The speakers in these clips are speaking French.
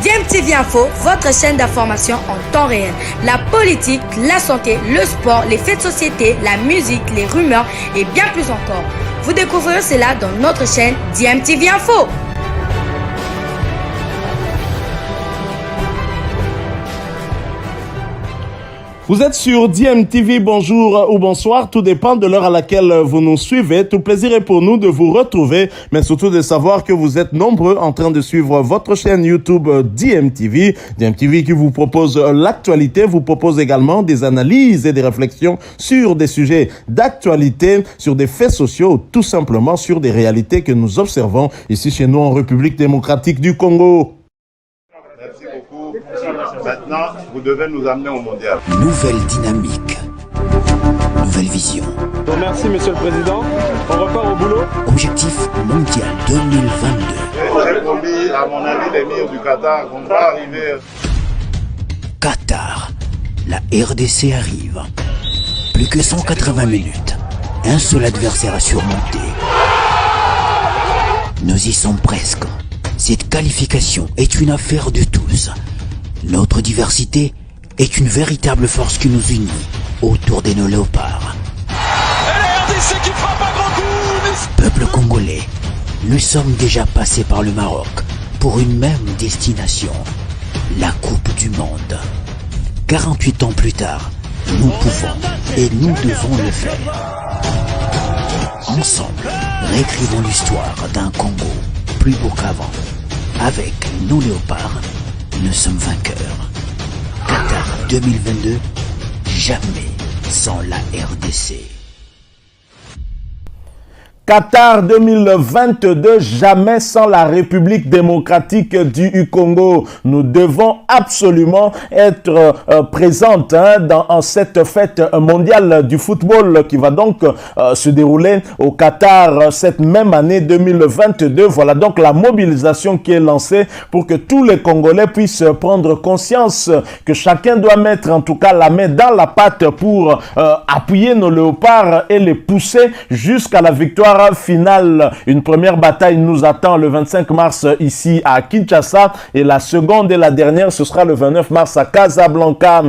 DMTV Info, votre chaîne d'information en temps réel. La politique, la santé, le sport, les faits de société, la musique, les rumeurs et bien plus encore. Vous découvrirez cela dans notre chaîne DMTV Info. Vous êtes sur DMTV, bonjour ou bonsoir, tout dépend de l'heure à laquelle vous nous suivez. Tout plaisir est pour nous de vous retrouver, mais surtout de savoir que vous êtes nombreux en train de suivre votre chaîne YouTube DMTV. DMTV qui vous propose l'actualité, vous propose également des analyses et des réflexions sur des sujets d'actualité, sur des faits sociaux, tout simplement sur des réalités que nous observons ici chez nous en République démocratique du Congo. Merci beaucoup. Maintenant, vous devez nous amener au mondial. Nouvelle dynamique. Nouvelle vision. Merci, Monsieur le Président. On repart au boulot. Objectif mondial 2022. J'ai promis, à mon avis, l'émir du Qatar qu'on va arriver. Qatar. La RDC arrive. Plus que 180 minutes. Un seul adversaire à surmonter. Nous y sommes presque. Cette qualification est une affaire de tous. Notre diversité est une véritable force qui nous unit autour de nos léopards. Et la RDC qui frappe un grand coup. Peuple congolais, nous sommes déjà passés par le Maroc pour une même destination, la Coupe du Monde. 48 ans plus tard, nous pouvons et nous devons le faire. Ensemble, réécrivons l'histoire d'un Congo plus beau qu'avant. Avec nos léopards, nous sommes vainqueurs. Qatar 2022, jamais sans la RDC. Qatar 2022, jamais sans la République démocratique du Congo. Nous devons absolument être présentes dans cette fête mondiale du football qui va donc se dérouler au Qatar cette même année 2022. Voilà donc la mobilisation qui est lancée pour que tous les Congolais puissent prendre conscience que chacun doit mettre en tout cas la main dans la pâte pour appuyer nos léopards et les pousser jusqu'à la victoire finale. Une première bataille nous attend le 25 mars ici à Kinshasa et la seconde et la dernière ce sera le 29 mars à Casablanca.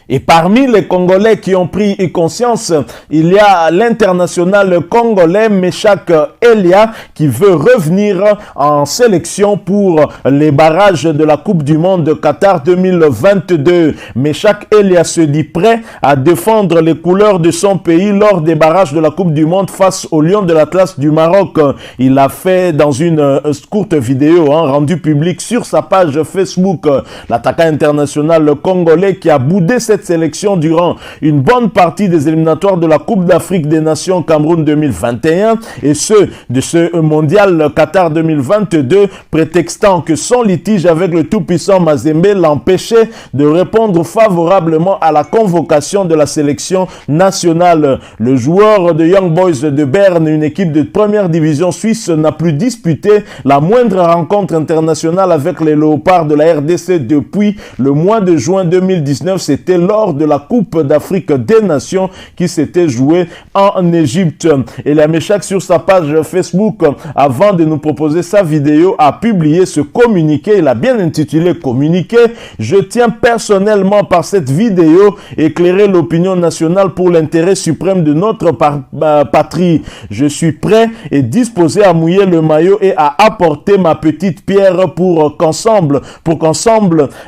Et parmi les Congolais qui ont pris conscience, il y a l'international congolais Meshak Elia qui veut revenir en sélection pour les barrages de la Coupe du Monde de Qatar 2022. Meshak Elia se dit prêt à défendre les couleurs de son pays lors des barrages de la Coupe du Monde face aux Lions de l'Atlas du Maroc. Il a fait dans une courte vidéo rendue publique sur sa page Facebook. L'attaquant international congolais qui a boudé cette sélection durant une bonne partie des éliminatoires de la Coupe d'Afrique des Nations Cameroun 2021 et ceux de ce mondial Qatar 2022, prétextant que son litige avec le tout-puissant Mazembe l'empêchait de répondre favorablement à la convocation de la sélection nationale. Le joueur de Young Boys de Berne, une équipe de première division suisse, n'a plus disputé la moindre rencontre internationale avec les léopards de la RDC depuis le mois de juin 2019. C'était lors de la Coupe d'Afrique des Nations qui s'était jouée en Égypte. Et la Meshak sur sa page Facebook, avant de nous proposer sa vidéo, a publié ce communiqué. Il a bien intitulé communiqué. Je tiens personnellement par cette vidéo éclairer l'opinion nationale pour l'intérêt suprême de notre patrie. Je suis prêt et disposé à mouiller le maillot et à apporter ma petite pierre pour qu'ensemble,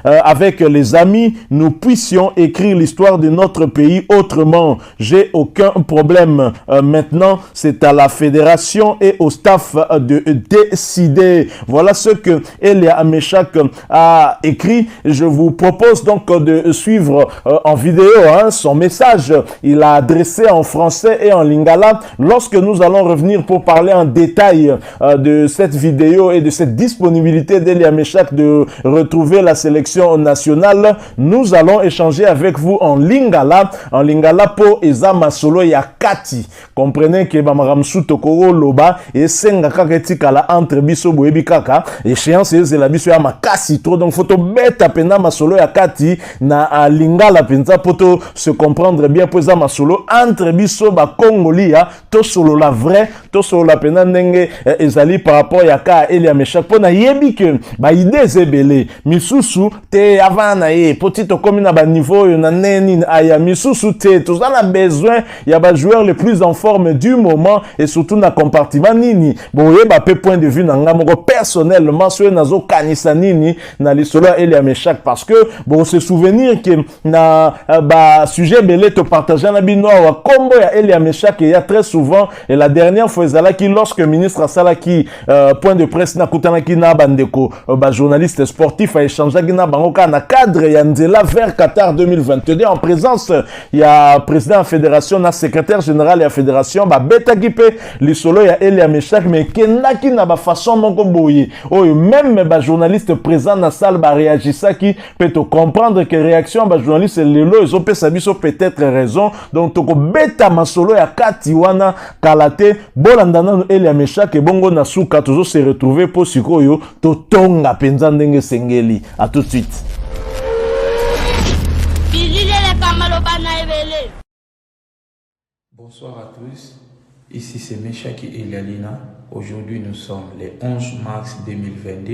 avec les amis, nous puissions écrire l'histoire de notre pays autrement. J'ai aucun problème. Maintenant, c'est à la fédération et au staff de décider. Voilà ce que Elia Meshak a écrit. Je vous propose donc de suivre en vidéo son message. Il a adressé en français et en lingala. Lorsque nous allons revenir pour parler en détail de cette vidéo et de cette disponibilité d'Elia Meshak de retrouver la sélection nationale, nous allons échanger avec avec vous en lingala po eza masolo ya kati. Comprenez que bamaramsu tokoro loba et senga kaka etikala entre biso boyebi kaka échéance c'est la biso ya makasi trop, donc faut to beta pena masolo ya kati na lingala penza poto se comprendre bien po eza masolo entre biso ba kongolia to solo la vrai to solo la pena ndenge ezali par rapport ya ka Elia Meshak pona yebi que ba idée zebele misusu te avana ye petit to komina ba niveau na neni aya misusu te tous on a besoin ya ba joueurs les plus en forme du moment et surtout na compartiment nini boye ba pe point de vue na ngamoko personnellement so nazo kanisa nini na lisolo Elia Meshak parce que bon se souvenir que na ba sujet belé te partager na bino wa kombo ya Elia Meshak il y a très souvent et la dernière fois ezala qui lorsque ministre asala qui point de presse na kutana ki na bandeko ba journaliste sportif a échangé na bangoka na cadre ya nzela vers Qatar 2022 en présence il y a président de la fédération na secrétaire général de la fédération ba beta gipe lisolo ya Elia Meshak mais kenaki na ba façon moko boye oyo même ba journaliste présent na salle ba réagissa qui peut te comprendre que réaction ba journaliste lelo ils ont peut-être raison donc toko beta masolo ya kati wana kalate bolandana Elia Meshak et bongo na suka toujours se retrouver pour sikoyo to tonga penza ndenge sengeli. À tout de suite. Bonsoir à tous, ici c'est Meshak Elialina. Aujourd'hui nous sommes le 11 mars 2022.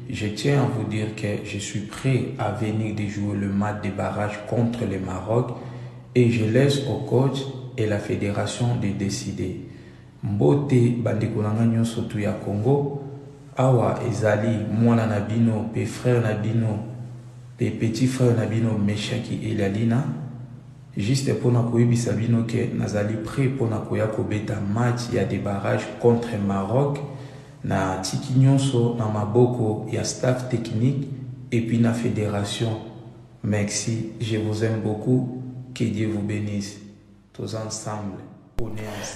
Je tiens à vous dire que je suis prêt à venir déjouer le match de barrage contre le Maroc et je laisse au coach et la fédération de décider. Mbote bandeko nanga nyonso tu ya Congo awa ezali mwana na bino pe frère na bino pe petit frère na bino Meshak Elialina juste pour na koyebisa bino ke nazali prêt pour na koya kobeta match ya des barrages contre Maroc na tiki nyonso na maboko ya staff technique et puis na fédération. Merci, je vous aime beaucoup, que Dieu vous bénisse tous ensemble.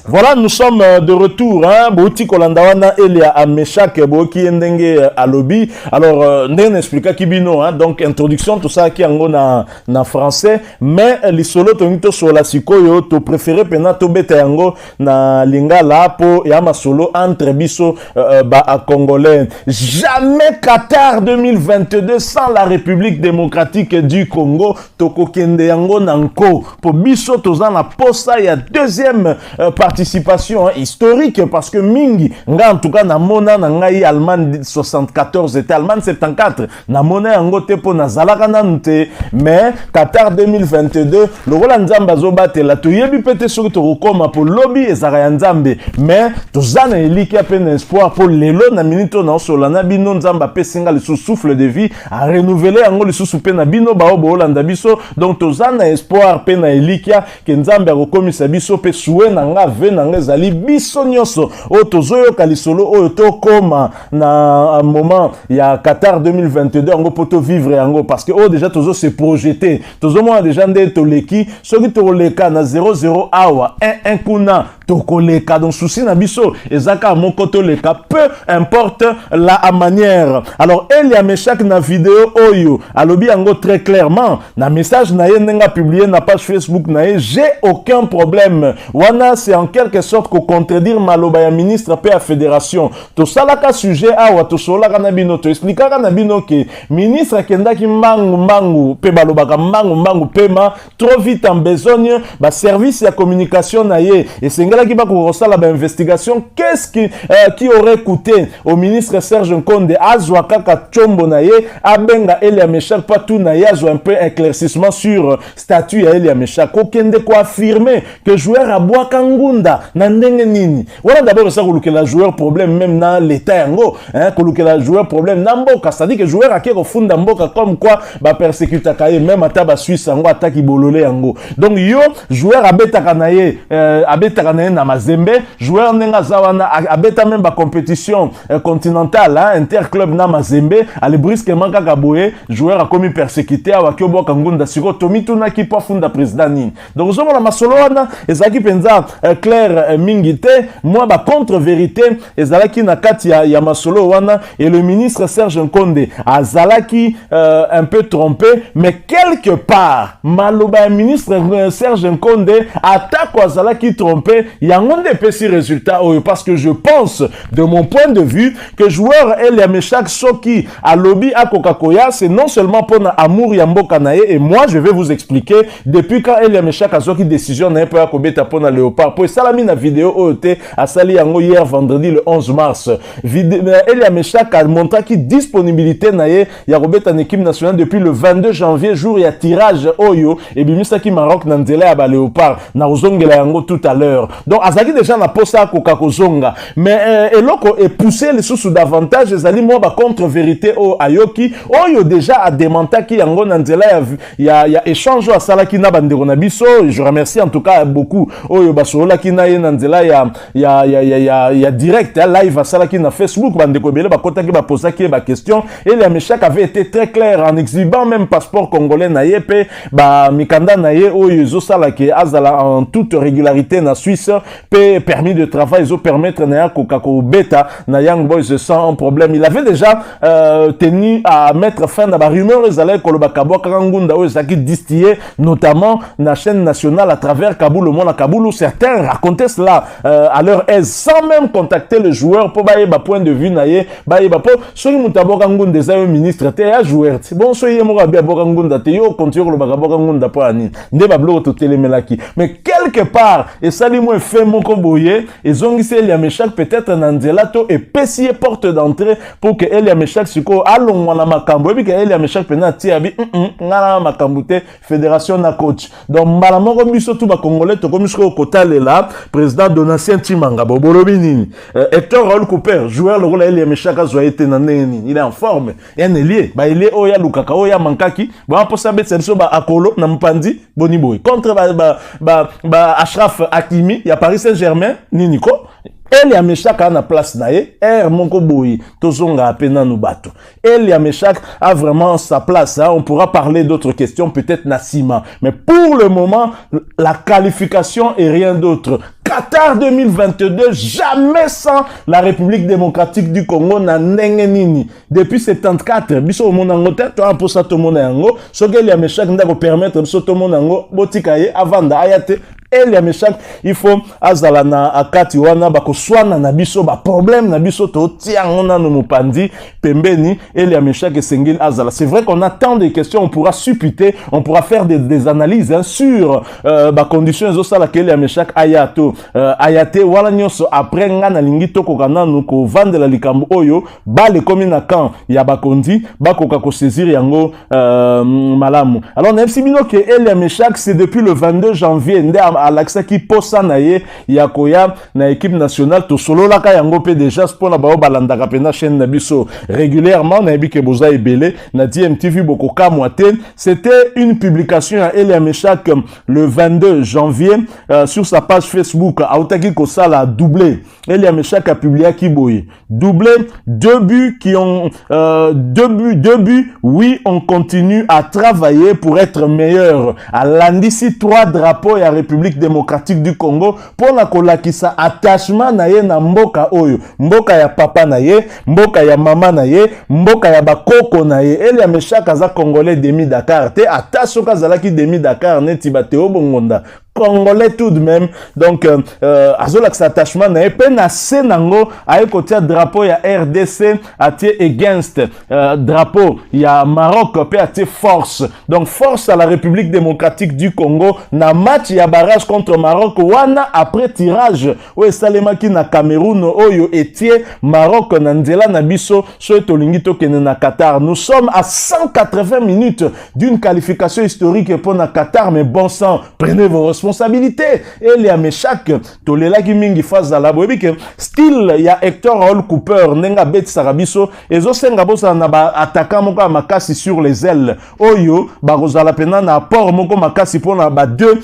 Voilà, nous sommes de retour. Bouti Kolandawana Elia Meshak Boki Ndenge Alobi. Alors, Nden expliqua Kibino, donc introduction, tout ça qui en na français. Mais les solo tonito sur la sikoyo, to préféré pena to beta yango na lingala po yama solo entre biso ba congolais. Jamais Qatar 2022 sans la République démocratique du Congo. Toko kende yango nanko. Po biso tozan la posa ya deuxième participation historique parce que mingi nga en tout cas na mona na ngai Allemagne 74 et Allemagne 74 na mona yango te po na zalaka nanu te mais Qatar 2022 le rola nzamba zo batela to yebi pete soki to kokoma po lobby ezaka ya nzambe mais tozana eliki ya peine espoir po lelo na minito na osola na bino nzamba pesinga le souffle de vie a renouveler yango le susu pe na bino ba obolanda biso donc tozana espoir pe na eliki ya ke nzambe akokomisa biso pe nanga venanga zali biso nyonso o tozoyo kalisolo o to koma na moment ya Qatar 2022 yango poto vivre yango parce que déjà tozo se projeter tozo moi déjà nde to leki soki to leka na 00 awa 1 kuna tokoleka donc souci na biso ezaka moko to leka peu importe la manière. Alors Elia Meshak na vidéo oyo alobi yango très clairement na message na ye ndenga publié na page Facebook na ye j'ai aucun problème wana c'est en quelque sorte ko contredire maloba ya ministre pe ya fédération to salaka sujet awa to solaka na bino to expliquera na bino ke ministre kendaki mbangu pe balobaka mbangu pema trop vite en besogne ba service ya communication na ye et qui va la investigation. Qu'est-ce qui aurait coûté au ministre Serge Nkonde azwa kaka chombo na ye abenga Elia Meshak patou na ye azwa un peu éclaircissement sur statut ya Elia Meshak okende ko affirmer que joueur aboa kangunda na ndenge nini voilà d'abord ça ko la joueur problème même na l'état yango ko la joueur problème na mboka c'est-à-dire que joueur akeko funda mboka comme quoi ba persécuta kaye même ata ba Suisse yango ataki bololé yango donc yo joueur abetaka na ye na Mazembe joueur nenga zawana abeta même ba compétition continentale interclub na Mazembe ale brusquement kaka boye joueur a commis persécuté awa kyoboka ngunda siko tomituna ki pa funda président nini donc zo mona masolo wana ezaki penza penza clair mingite moi ba contre-vérité ezalaki na kati ya masolo wana et le ministre Serge Nkonde azalaki un peu trompé mais quelque part maloba ministre Serge Nkonde atako azalaki trompé yango nde pesi résultat parce que je pense de mon point de vue que joueur Elia Meshak soki alobi akokakoya c'est non seulement pour amour ya mboka na ye et moi je vais vous expliquer depuis quand Elia Meshak azoki décision na po akobeta pona Léopard po salami na vidéo ote asali yango hier vendredi le 11 mars Elia Meshak a montré ki disponibilité na ye ya kobeta en équipe nationale depuis le 22 janvier jour ya tirage oyo et bimisaki Maroc na nzela ya ba Léopard na ozongela yango tout à l'heure donc azaki déjà na posa koka kozonga mais eloko est poussé les sous davantage ezali mo ba contre vérité o ayoki oyo déjà a démentaki yango na nzela ya échange à salaki na bandeko na biso je remercie en tout cas beaucoup oyo basola ki na ye na nzela ya direct live à salaki na Facebook bandeko bele bakotaki ba posaki ba question et Elia Meshak avait été très clair en exhibant même passeport congolais na ye pe ba mikanda na ye oyo zo salaki azala en toute régularité na Suisse pe permis de travail zo permettre na ko beta na Young Boys sans problème il avait déjà tenu à mettre fin à la rumeur ezalaki koloba kabwa kangunda oyo ezaki distillé notamment na chaîne nationale à travers Kaboul, le monde à Kaboul où certains racontaient cela à leur aise sans même contacter le joueur pour bailler ba point de vue na ye bailler ba po soki mutaboka ngunda ezali ministre te ya joueur bon soki ye moka bia boka ngunda te yo continue koloba boka ngunda po ani nde ba bloko to telemelaki mais quelque part et sali mo fait moko boye ezongisi Elia Meshak peut-être na nzela to et pesier porte d'entrée pour que Elia Meshak siko alongwa na makambo et que Elia Meshak pena tiabi ngana makambo te fédération na coach donc mbala moko biso tout ba congolais to comme siko kotalela président Donatien Timanga bobolobi nini Hector Raoul Cooper joueur le rôle Elia Meshak azwa été na nini il est en forme en lié ba il est oya lukaka oya mankaki ba posa betsenso ba akolo na mpandi boni boy contre ba Ashraf Hakimi ya Paris Saint-Germain nini ko Elia Meshak a na place na ye moko boyi tozonga apena no bato Elia Meshak a vraiment sa place on pourra parler d'autres questions peut-être Nassima mais pour le moment la qualification et rien d'autre Qatar 2022 jamais sans la République démocratique du Congo na ndenge nini depuis 74 biso monango te to aposa to monango soki Elia Meshak ndako permettre biso to monango botika ye avanda ayate Elia Meshak il faut azala na akati wana bakoswana na biso ba problème na biso to tiango na no mopandi pembeni Elia Meshak esengeli azala c'est vrai qu'on a tant de questions on pourra supputer on pourra faire des analyses sur ba conditions ezosala ke Elia Meshak ayato ayate wala nyonso après nga na lingi tokoka nanu ko vandela likambo oyo bale komi na camp ya bakondi bakoka ko saisir yango malamu alors na bino ke Elia Meshak c'est depuis le 22 janvier nde Alexa qui posa na ye yakoya na équipe nationale to solo la ka yango pe déjà spona ba balanda ka pena chaîne na biso régulièrement na bike boza ebele na DMTV bokoka moite c'était une publication à Elia Meshak le 22 janvier sur sa page Facebook autaki ko sala doublé Elia Meshak a publié Kiboyi doublé deux buts oui on continue à travailler pour être meilleur à landisi 3 drapeaux ya République démocratique du Congo pour na kolakisa attachement na ye na mboka oyo mboka ya papa na ye mboka ya mama na ye mboka ya bakoko na ye Elia Meshak aza congolais demi Dakar te attention kazalaki demi Dakar neti bateo bongonda congolais tout de même donc azolak sa attachement na pe na senango ay kotia drapeau ya RDC atie against drapeau ya Maroc pe atie force donc force à la République démocratique du Congo na match ya barrage contre Maroc wana après tirage o esalemaki na Cameroun oyo etie Maroc na nzela na biso so tolingi tokene na Qatar nous sommes à 180 minutes d'une qualification historique pour na Qatar mais bon sang prenez vos responsabilité Elia Meshak tolelaki mingi phase la boyebike style ya Hector Raoul Cooper nenga bet sarabiso ezo senga bosa na ba attaquant moko makasi sur les ailes oyo ba rozala pena na port moko makasi pona ba deux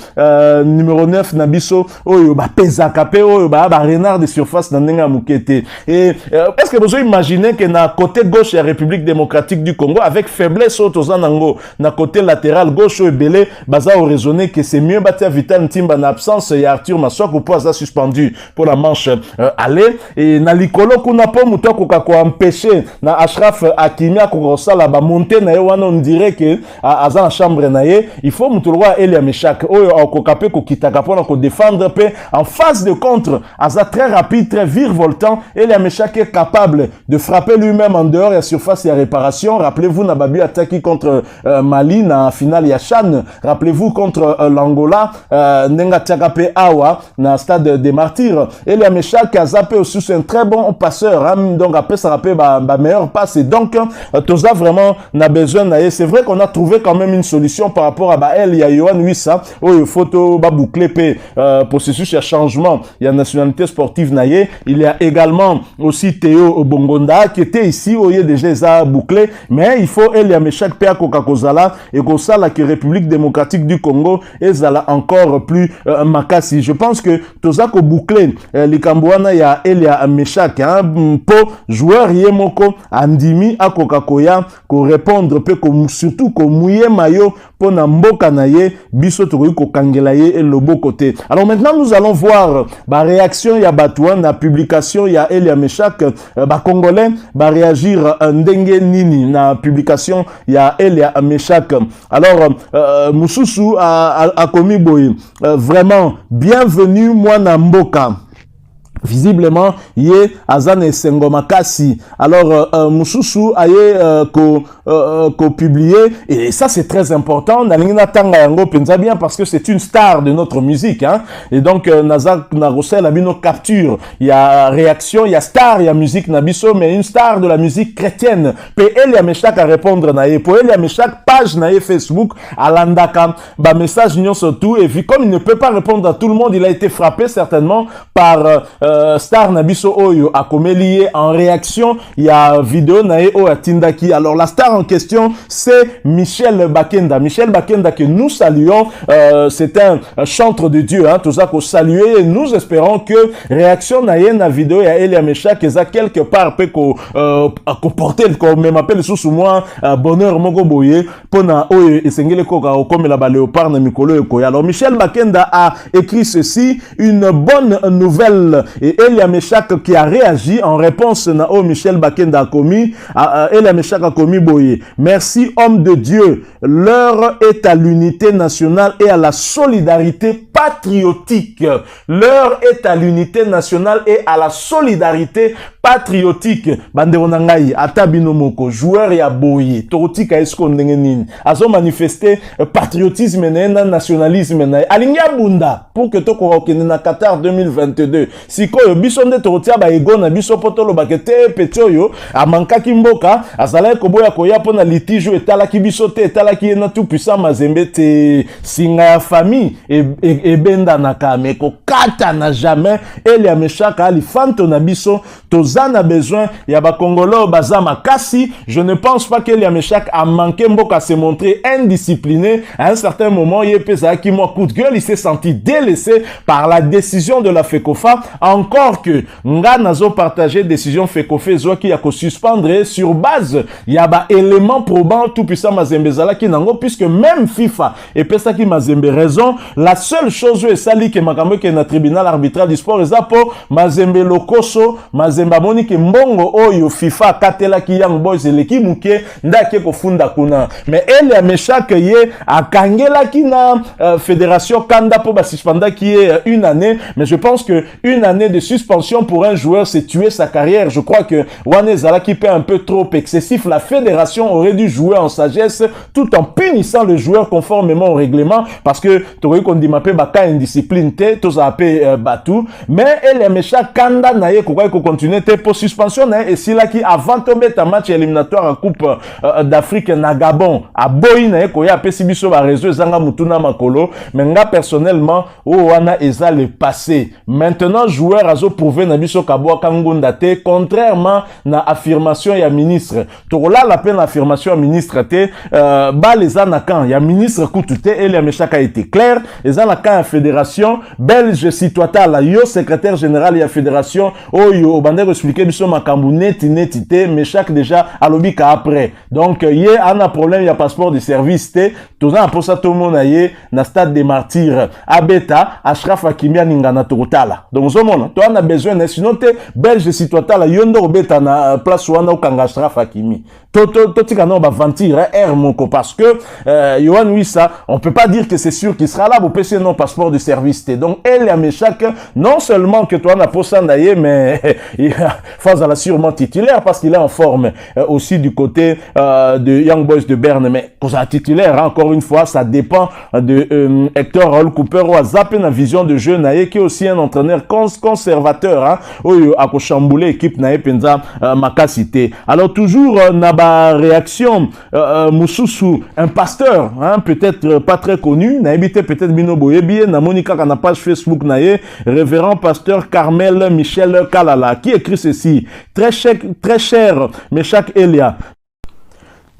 numéro 9 na biso oyo ba pezaka pe oyo ba renard de surface na nenga mukete et est-ce que vous imaginez que na côté gauche la République démocratique du Congo avec faiblesse autozanango na côté latéral gauche ebele baza raisonner que c'est mieux battre capitaine Timba en absence et Arthur Maswako pour ça suspendu pour la manche aller et na likolo kuna po muto ko empêcher na Ashraf Hakimi ko sala ba monter na wana on dirait que aza na chambre na ye il faut muto roi Elia Meshak oyo ko kapé ko kitaka pour ko défendre pe en phase de contre aza très rapide très virevoltant Elia Meshak est capable de frapper lui-même en dehors et surface et réparation. Rappelez-vous Nababi attaqué contre Mali na finale ya Chan. Rappelez-vous contre l'Angola Nenga Tchakape Awa na stade des Martyrs. Elia Meshak a zappé aussi, c'est un très bon passeur hein? Donc après ça rappelle ba meilleur passe et donc Toza vraiment n'a besoin na c'est vrai qu'on a trouvé quand même une solution par rapport à il y a Yohan Wissa oh photo ba bouclé processus ya changement il y a nationalité sportive naie il y a également aussi Théo Bongonda qui était ici où il y a déjà ça bouclé mais il faut Elia Meshak Pea Kokakozala et que ça la République démocratique du Congo et ça encore plus makasi je pense que Toza ko bouclé les Cambouana il y a Elia Meshak hein pour joueur yemoko andimi a Kokakoya ko répondre peu surtout ko mouiller maillot pour na mboka na ye biso tokoki ko kangela ye et le beau côté. Alors maintenant nous allons voir ba réaction ya batouan na publication ya Elia Meshak ba congolais ba réagir ndenge nini na publication ya Elia Meshak. Alors Mususu a commis boy vraiment bienvenue moi na mboka. Visiblement, yé azane sengomakasi. Alors, Mususu aye ko publié et ça c'est très important. Nalingina tanga yango penza bien parce que c'est une star de notre musique, hein. Et donc Nazak Narosel a mis nos captures. Il y a réaction, il y a star, il y a musique nabiso, mais une star de la musique chrétienne. Pe Elia Meshak à répondre naye. Pour Elia Meshak page naye Facebook alandaka ba message nyon surtout et puis comme il ne peut pas répondre à tout le monde, il a été frappé certainement par star Nabiso Oyo a comme lié en réaction il y a vidéo nae o atindaki. Alors la star en question c'est Michel Bakenda que nous saluons, c'est un chantre de Dieu hein, tout ça qu'on salue et nous espérons que réaction nae na vidéo ya Elia Meshak eza quelque part peut ko porter comme même appelle sous moi bonheur moko boye pona oyo esengele ko comme la léopard na mikolo eko. Alors Michel Bakenda a écrit ceci, une bonne nouvelle. Et Elia Meshak qui a réagi en réponse na Michel Bakenda a commis, Elia Meshak a commis boye. Merci homme de Dieu, l'heure est à l'unité nationale et à la solidarité patriotique. L'heure est à l'unité nationale et à la solidarité patriotique. Bandero nangai atabino moko joueur ya boye. Torotika esko ndenge nini. Azo manifester patriotisme na nationalisme na. Alinga bunda pour que toko okene na Qatar 2022. Sikoyo biso nde torotia ba ego na biso potolo bakete petioyo amankaki mboka azala ko boya koya pona litige etalaki biso te etalaki na tout puissant Mazembe te singa ya famille et benda na kame ko kata na jamais Elia Meshak ali fanto na biso tozana besoin ya ba congolo bazama kasi. Je ne pense pas qu'Elia Meshak a manqué mboka se montrer indiscipliné à un certain moment. Il pesa qui moi coup de gueule, il s'est senti délaissé par la décision de la FECOFA. Encore que nga nazo partager décision FECOFA zo qui a ko suspendre sur base il y a ba élément probant tout puissant Mazembe zala ki nango puisque même FIFA et pesa ki Mazembe raison. La seule chose est sali que makambo ke na tribunal arbitral du sport ezapo Mazembe lokoso Mazembe moni ke mbongo oyo FIFA katela ki Young Boys eleki muke ndake ko funda kuna. Mais Elia Meshak ye akangela ki na fédération kanda po ba suspenda qui est une année, mais je pense que une année de suspension pour un joueur c'est tuer sa carrière. Je crois que Wane Zala qui paie un peu trop excessif. La fédération aurait dû jouer en sagesse tout en punissant le joueur conformément au règlement parce que t'aurais qu'on dit mappé baka indiscipline te tous a paix batou. Mais Elia Meshak kanda naye kokwa ko continuer te pour suspension et si là qui avant tomber ta match éliminatoire en Coupe d'Afrique na Gabon a boy naye koya pesi biso ba réseau zanga mutuna makolo mais nga personnellement o wana eza le passé. Maintenant joueur joueur azo prouvé na biso kabwa kangunda te contrairement na affirmation ya ministre tokola la peine affirmation ya ministre te ba les anakan ya ministre kutu Elia Meshak a été clair les anakan ya fédération belge citoyatala yo secrétaire général ya fédération oyo obande expliquer biso makambu neti te Meshak déjà alobika après donc ye ana problème ya passeport de service te toza pour ça tout le monde aye na stade des martyrs abeta Ashraf Hakimi ningana tokotala donc zomona to ana besoin na sinon te belge citoyatala yondo obeta na place wana okanga Ashraf Hakimi to tika no ba ventir air moko parce que Yohan Wissa on peut pas dire que c'est sûr qu'il sera là pour PC non passeport de service te donc Elia Meshak non seulement que toi na posa ndaye mais il phase à la sûrement titulaire parce qu'il est en forme aussi du côté de Young Boys de Berne mais pour ça titulaire hein, encore une fois ça dépend de Hector Raoul Cooper ou à zapper la vision de jeu naye qui est aussi un entraîneur conservateur hein oyo a chambouler équipe naye penza makasité alors toujours naba réaction Moussousou un pasteur hein peut-être pas très connu na habité peut-être Bino Boyebi na Monica na page Facebook naye révérend pasteur Carmel Michel Kalala qui écrit ceci très cher Meshak Elia.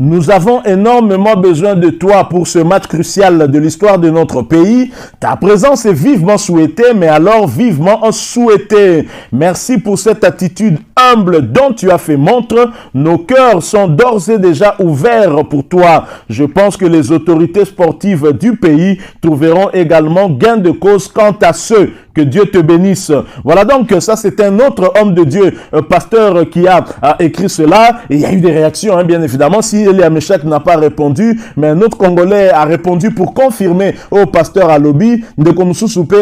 Nous avons énormément besoin de toi pour ce match crucial de l'histoire de notre pays. Ta présence est vivement souhaitée, mais alors vivement souhaitée. Merci pour cette attitude humble dont tu as fait montre. Nos cœurs sont d'ores et déjà ouverts pour toi. Je pense que les autorités sportives du pays trouveront également gain de cause quant à ceux. Que Dieu te bénisse. Voilà donc, ça c'est un autre homme de Dieu, pasteur qui a écrit cela. Et il y a eu des réactions, hein, bien évidemment. Si Elia Meshak n'a pas répondu, mais un autre Congolais a répondu pour confirmer au pasteur Alobi, de Komsusupe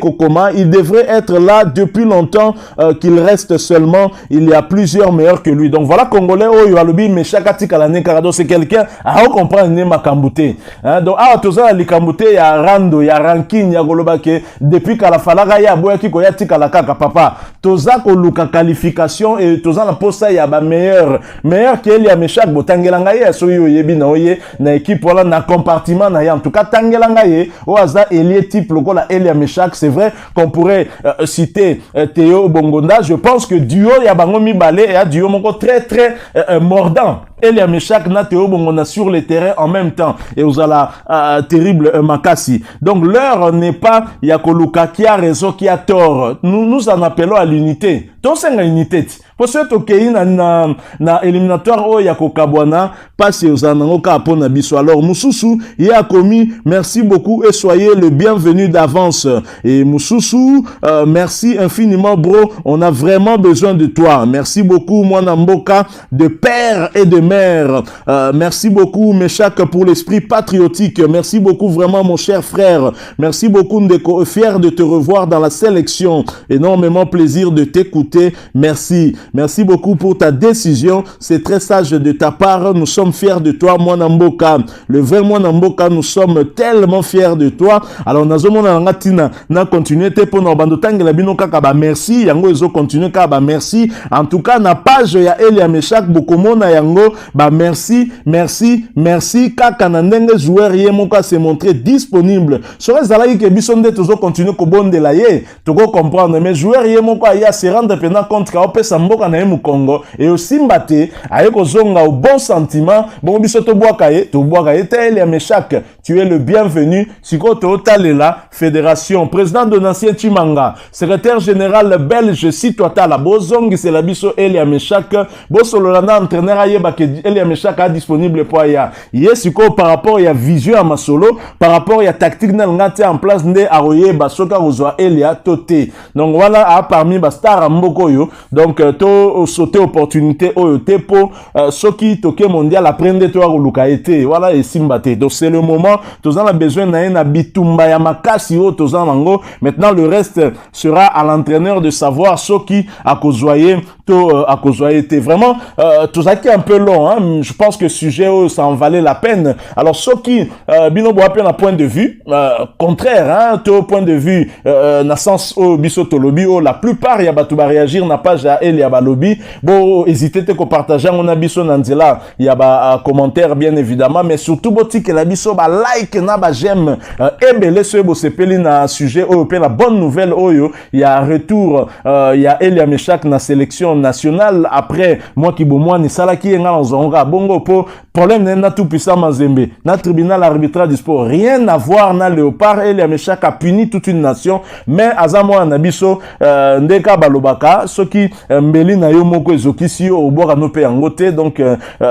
Kokoma, il devrait être là depuis longtemps, qu'il reste seulement. Il y a plusieurs meilleurs que lui. Donc voilà, Congolais, oh, Alobi, Meshak Atikalane Karado, c'est quelqu'un à comprendre Nema Kambouté. Donc, Toza Likambouté, il y a Rando, il y a Rankin, il y a Golobake, depuis qu'à la Falaga ya boya ki koya tika la kaka papa toza ko luka qualification et toza la posa ya ba meilleur que Elia Meshak botangela ngai so yo yebi na oye na équipe wala na compartiment na ya en tout cas tangela ngai o aza elie type lokola Elia Meshak c'est vrai qu'on pourrait citer Théo Bongonda je pense que duo ya bango mibale et duo moko très mordant Elia Meshak na Théo Bongonda sur le terrain en même temps et vous allez terrible Makasi donc l'heure n'est pas Yakoluka qui a raison, qui a tort. Nous en appelons à l'unité. Tout c'est une unité. Pour ce qui na éliminatoire o ya kokabwana passe aux anangoka pona biso. Alors Moussousou, il a commis merci beaucoup et soyez le bienvenu d'avance. Et Moussousou, merci infiniment bro, on a vraiment besoin de toi. Merci beaucoup Mwana Mboka de père et de mère. Merci beaucoup Meshak pour l'esprit patriotique. Merci beaucoup vraiment mon cher frère. Merci beaucoup Ndeko, fier de te revoir dans la sélection. Énormément plaisir de t'écouter. Merci. Merci beaucoup pour ta décision. C'est très sage de ta part. Nous sommes fiers de toi, Mwana Mboka. Le vrai Mwana Mboka, nous sommes tellement fiers de toi. Alors, na continuer te pour nos bandotangue la bino kaka ba merci. Yango ezo continuer kaka ba merci. En tout cas, na page ya Elia Meshak bokomona yango ba merci. Kaka na ndenge joueur yemoka se montrer disponible. Sore zalaki ke bisonde tozo continuer ko bonde la ye. Toko comprendre mais joueur yemoka ya se rendre pendant compte ka opesa mboka na mu Congo et aussi mbate aye ko zonga au bon sentiment bon biso to boaka ye te Elia Meshak tu es le bienvenu siko to talela fédération président Donatien Chimanga secrétaire général belge citoyatala bozongi c'est la biso Elia Meshak bosololana entraîneur aye ba ke Elia Meshak a disponible pour ya siko par rapport ya vision à masolo par rapport ya tactique na ngati en place nde aroye basoka ozwa Elia toté donc voilà a parmi ba star mboko yo donc to sauter opportunité oyo tepo soki toke mondial aprendre to akoluka été voilà et simbate donc c'est le moment tozan a besoin na bitumba ya makasi o tozan nango maintenant le reste sera à l'entraîneur de savoir soki akozwaye to akozwaye été vraiment tozaki un peu long hein je pense que sujet ça en valait la peine alors soki bino bo appel na point de vue contraire hein to point de vue na sens o biso tolobi o la plupart ya batu ba réagir na page à Elia Balobi. Bon, hésitez te partager on a biso nanzela, il y a ba commentaire bien évidemment, mais surtout boti que la biso ba like na ba j'aime ebele ce bo sepeli na sujet oyo pe la bonne nouvelle oyo, il y a retour il y a Elia Meshak na sélection nationale après moi qui moi ni sala ki nga nzonga bongo po problème na tout puissant Mazembe na tribunal arbitral du sport, rien à voir na Léopard. Elia Meshak a puni toute une nation, mais azamo na biso ndeka balobaka soki mbeli na yo moko ezokisi yo obora no pe yangote. Donc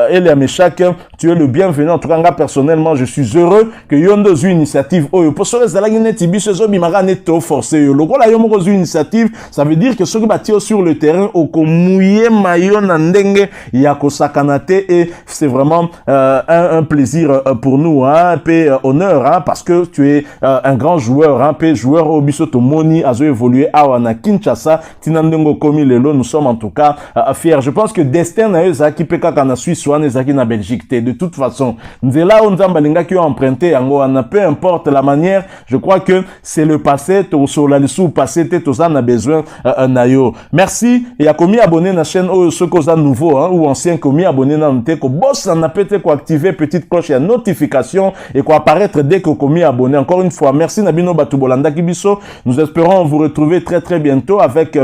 Elia Meshak, tu es le bienvenu. En tout cas nga personnellement je suis heureux que yondo zu initiative oyo pour so ezalaki neti biso zo bimaka neto forcé yo lokola yo moko zu initiative, ça veut dire que soki batio sur le terrain okomouye mayo na ndenge ya kosakanate, et c'est vraiment un plaisir pour nous, hein, pe honneur, hein, parce que tu es un grand joueur, hein, pe joueur au biso to moni azo évolué awa na Kinshasa tinandengo komi lelo. Nous sommes en tout cas fiers. Je pense que destin na yo za ki peka kana Suisse ou ezaki na Belgique te. De toute façon nzela on nzambalinga qui ont emprunté yango ana, peu importe la manière, je crois que c'est le passé to sola le sous passé te to ça na besoin na yo. Merci et a commis abonné na chaîne o ce cause nouveau, hein, ou ancien commis abonné na nte ko boss na peut-être ko activer petite cloche et notification et ko apparaître dès que commis abonné. Encore une fois merci Nabino Batubolanda Kibiso. Nous espérons vous retrouver très très bientôt avec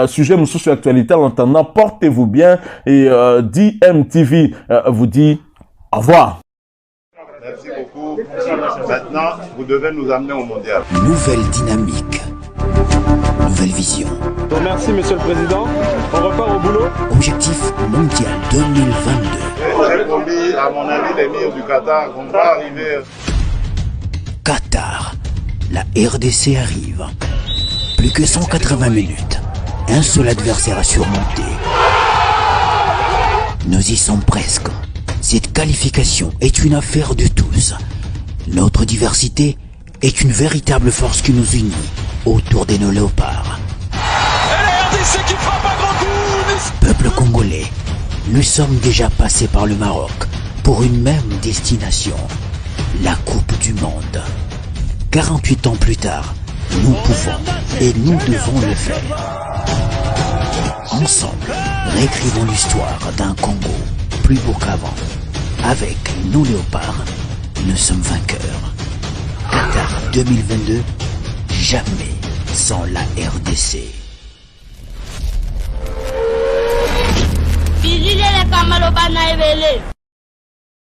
sujet moussou sur actualité. En attendant, portez-vous bien et DMTV vous dit au revoir. Merci beaucoup. Maintenant, vous devez nous amener au mondial. Nouvelle dynamique, nouvelle vision. Merci Monsieur le Président. On repart au boulot. Objectif mondial 2022. J'ai promis à mon ami l'émir du Qatar qu'on va arriver. Qatar, la RDC arrive. Plus que 180 minutes. Un seul adversaire à surmonter. Nous y sommes presque. Cette qualification est une affaire de tous. Notre diversité est une véritable force qui nous unit autour de nos léopards. Et la RDC qui frappe un grand coup. Peuple congolais, nous sommes déjà passés par le Maroc pour une même destination, la Coupe du Monde. 48 ans plus tard, nous pouvons et nous devons le faire. Ensemble, réécrivons l'histoire d'un Congo plus beau qu'avant. Avec nos léopards, nous sommes vainqueurs. Qatar 2022, jamais sans la RDC. Bilile le kamalo bana ebele.